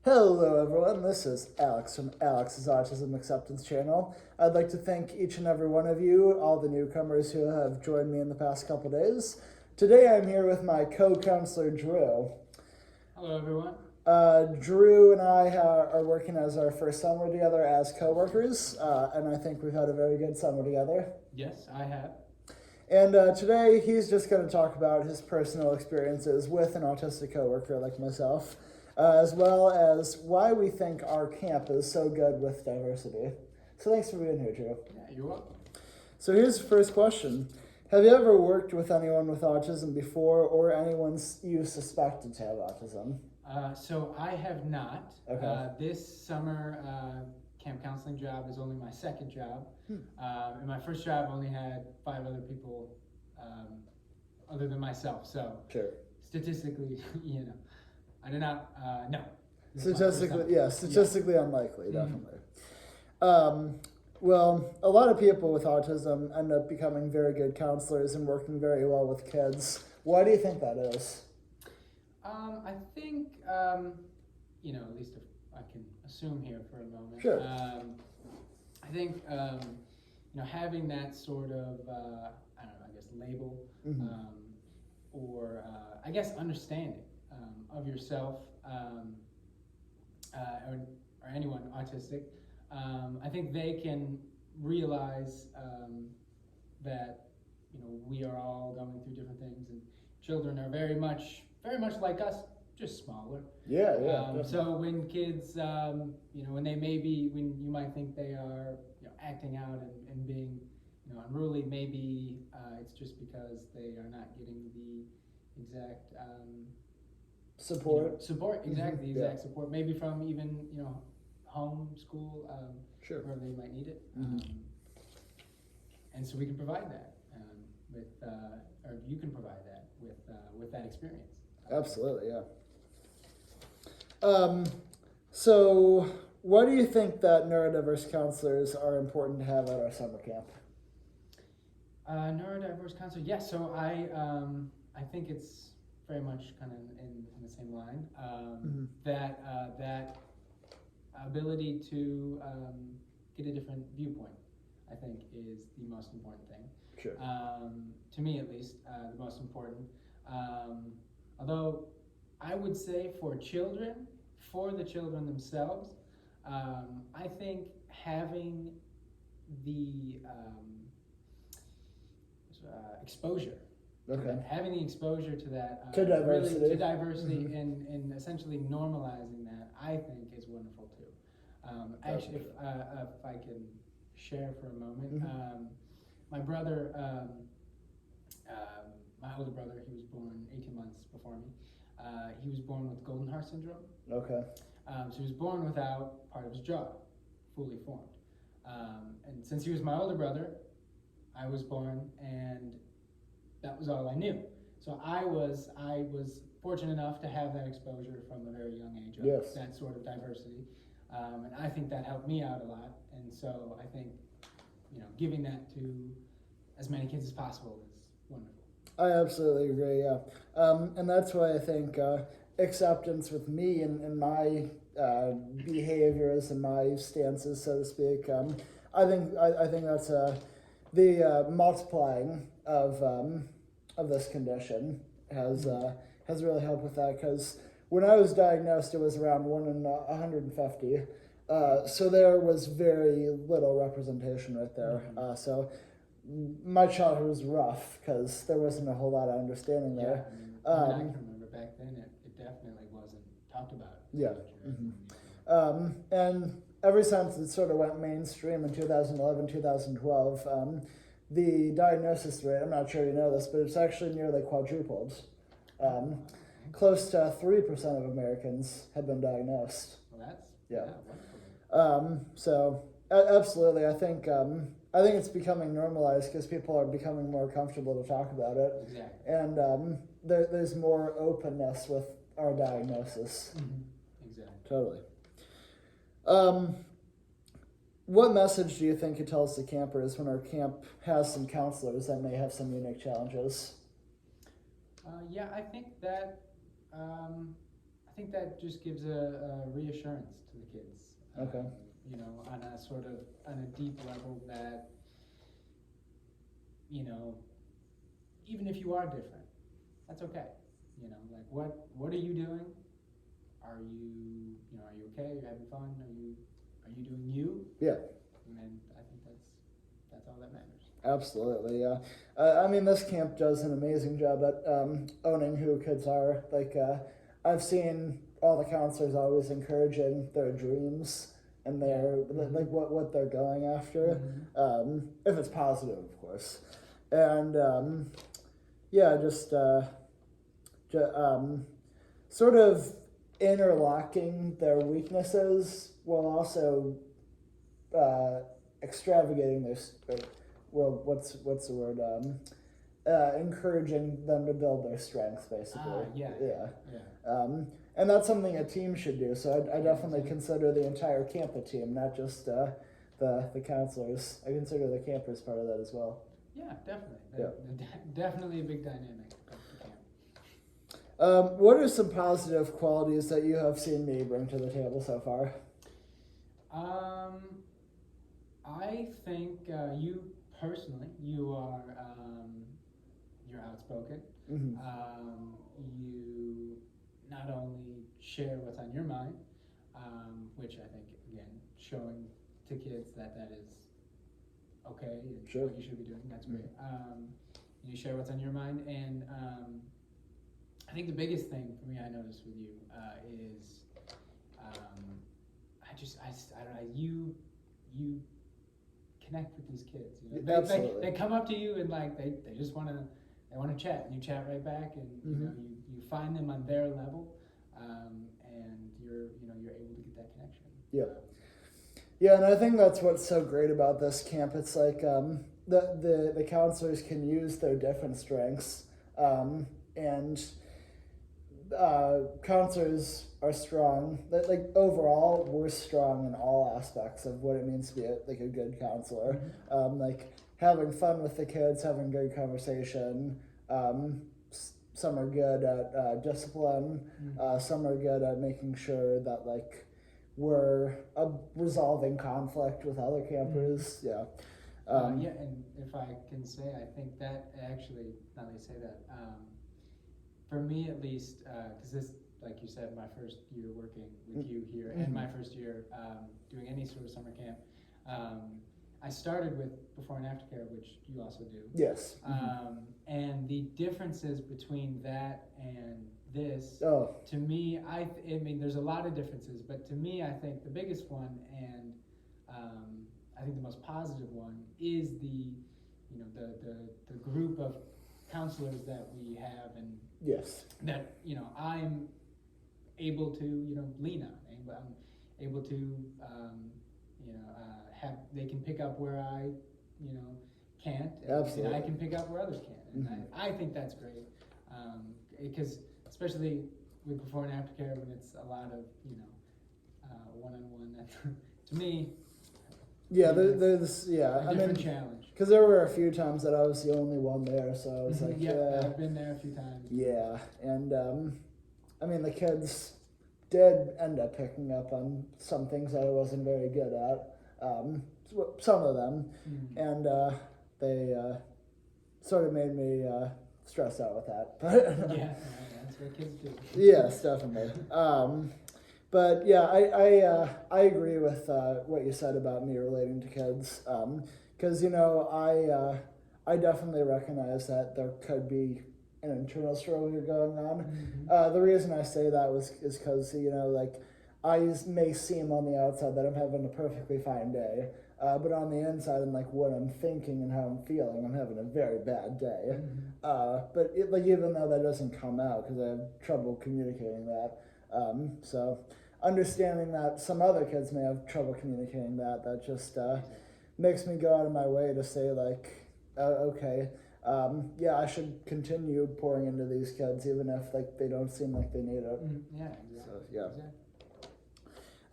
Hello everyone, this is Alex from Alex's Autism Acceptance Channel. I'd like to thank each and every one of you, all the newcomers who have joined me in the past couple days. Today I'm here with my co-counselor Drew. Hello everyone. Drew and I are working as our first summer together as co-workers, and I think we've had a very good summer together. Yes, I have. And today he's just going to talk about his personal experiences with an autistic coworker like myself, as well as why we think our camp is so good with diversity. So thanks for being here, Drew. Yeah, you're welcome. So here's the first question. Have you ever worked with anyone with autism before, or anyone you suspected to have autism? So I have not. Okay. This summer camp counseling job is only my second job. In my first job, I only had 5 other people other than myself. So Sure. Statistically, I did not. No. Statistically unlikely, definitely. Well, a lot of people with autism end up becoming very good counselors and working very well with kids. Why do you think that is? I think, at least if I can assume here for a moment. Sure. I think, having that sort of, label, or I guess understanding of yourself, or anyone autistic, I think they can realize that, we are all going through different things, and children are very much like us, just smaller. Yeah. So when kids, when you might think they are, acting out and being, unruly, maybe it's just because they are not getting the exact support. The exact support. Maybe from even, home, school, Sure. wherever they might need it. And so we can provide that or you can provide that with that experience. Absolutely, yeah. So why do you think that neurodiverse counselors are important to have at our summer camp? Neurodiverse counselor, yes. So I think it's very much kind of in the same line. That ability to get a different viewpoint, I think, is the most important thing. Sure. To me, at least, the most important. Although I would say for the children themselves, I think having the exposure, having the exposure to that, to diversity, really, to diversity, and essentially normalizing that, I think is wonderful too. Actually, if I can share for a moment, my brother, my older brother, he was born 18 months before me. He was born with golden heart syndrome. Okay. So he was born without part of his jaw fully formed. And since he was my older brother, I was born, and that was all I knew. So I was fortunate enough to have that exposure from a very young age of that sort of diversity. And I think that helped me out a lot. And so I think, giving that to as many kids as possible is wonderful. I absolutely agree, yeah. And that's why I think acceptance with me and my behaviors and my stances, so to speak, I think that's the multiplying of this condition has really helped with that, because when I was diagnosed, it was around 1 in 150. So there was very little representation right there. So my childhood was rough because there wasn't a whole lot of understanding there. I can remember back then it definitely wasn't talked about. Yeah. And ever since it sort of went mainstream in 2011, 2012, the diagnosis rate, I'm not sure you know this, but it's actually nearly quadrupled. Close to 3% of Americans have been diagnosed. Well, that's wonderful. So absolutely, I think it's becoming normalized because people are becoming more comfortable to talk about it. Exactly. And there's more openness with our diagnosis. Exactly. Totally. What message do you think it tells the campers when our camp has some counselors that may have some unique challenges? I think that I think that just gives a reassurance to the kids. Okay. You know, on a deep level that, you know, even if you are different, that's okay. You know, like what are you doing? Are you okay? Are you having fun? Are you doing you? Yeah. And I think that's all that matters. Absolutely, yeah. I mean, this camp does an amazing job at owning who kids are. Like, I've seen all the counselors always encouraging their dreams and their like what they're going after, if it's positive, of course. And yeah, just sort of interlocking their weaknesses while also extravagating their what's the word? Encouraging them to build their strengths, basically. Yeah. And that's something a team should do. So I definitely consider the entire camp a team, not just the counselors. I consider the campers part of that as well. Yeah, definitely. Definitely a big dynamic of the camp. What are some positive qualities that you have seen me bring to the table so far? I think you personally, you're outspoken. Mm-hmm. You not only share what's on your mind, which I think again showing to kids that is okay and Sure. what you should be doing. That's great. You share what's on your mind, and I think the biggest thing for me I noticed with you is I don't know, you connect with these kids. You know? Absolutely. They come up to you and like they just want to chat, and you chat right back, and you know you find them on their level, and you're able to get that connection. Yeah, and I think that's what's so great about this camp. It's like the counselors can use their different strengths, and counselors are strong. Like overall, we're strong in all aspects of what it means to be a good counselor. Like having fun with the kids, having good conversation. Some are good at discipline. Some are good at making sure that like we're resolving conflict with other campers. Yeah. Yeah, and if I can say, I think that actually, now that you say that, for me at least, because this, like you said, my first year working with you here, and my first year doing any sort of summer camp, I started with before and after care, which you also do. Yes. And the differences between that and this, to me, I mean, there's a lot of differences, but to me, I think the biggest one, and I think the most positive one, is the group of counselors that we have, and yes, that I'm able to lean on. I'm able to have, they can pick up where I can't, and I can pick up where others can't, and I think that's great, because especially with before and after care, when it's a lot of one-on-one, that to me. Yeah, there's a different challenge. Because there were a few times that I was the only one there, so I was like, I've been there a few times. Yeah, and I mean the kids did end up picking up on some things that I wasn't very good at. Some of them, and they sort of made me stressed out with that. But yeah, that's what kids do. Yes, definitely. But yeah, I agree with what you said about me relating to kids, because I definitely recognize that there could be an internal struggle going on. The reason I say that is because like I may seem on the outside that I'm having a perfectly fine day, but on the inside and like what I'm thinking and how I'm feeling, I'm having a very bad day. But even though that doesn't come out because I have trouble communicating that, so. Understanding that some other kids may have trouble communicating that just makes me go out of my way to say like, okay, I should continue pouring into these kids even if like they don't seem like they need it. Yeah, exactly. So, yeah.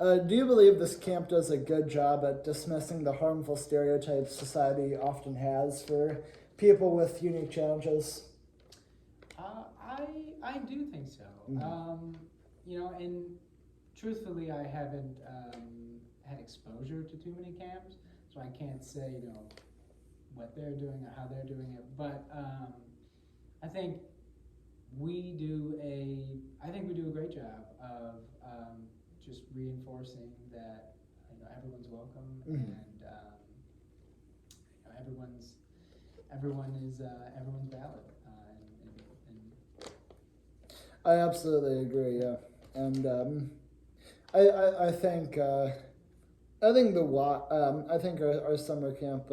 Exactly. Do you believe this camp does a good job at dismissing the harmful stereotypes society often has for people with unique challenges? I do think so. and truthfully, I haven't had exposure to too many camps, so I can't say, what they're doing or how they're doing it. But I think we do a great job of just reinforcing that everyone's welcome, Mhm. and everyone's valid. And I absolutely agree. Yeah, and I think I think our summer camp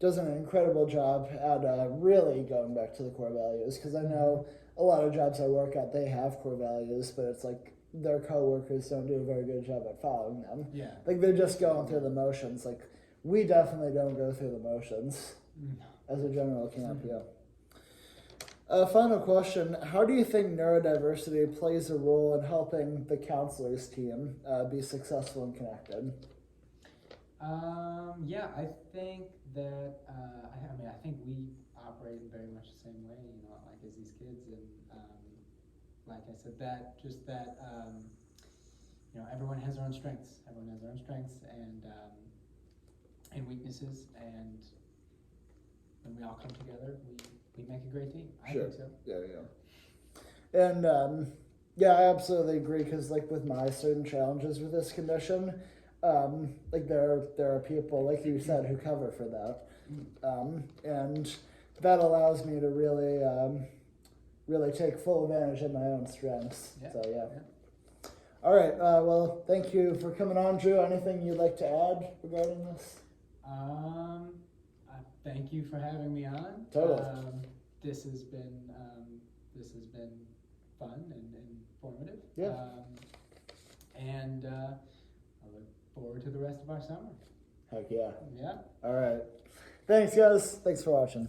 does an incredible job at really going back to the core values, because I know a lot of jobs I work at, they have core values, but it's like their coworkers don't do a very good job at following them. Yeah. Like they're just going through the motions. Like we definitely don't go through the motions as a general camp. Yeah. Final question: how do you think neurodiversity plays a role in helping the counselors team be successful and connected? Yeah, I think that I think we operate in very much the same way, like as these kids, and like I said, everyone has their own strengths. Everyone has their own strengths and weaknesses, and when we all come together, we make a great team. I think so. Yeah. And yeah, I absolutely agree, because like with my certain challenges with this condition, like there are people, like you said, who cover for that, and that allows me to really take full advantage of my own strengths. Yeah. So yeah. All right. Well, thank you for coming on, Drew. Anything you'd like to add regarding this? Thank you for having me on. Totally. This has been fun and informative. Yeah. And I look forward to the rest of our summer. Heck yeah. Yeah. All right. Thanks, guys. Thanks for watching.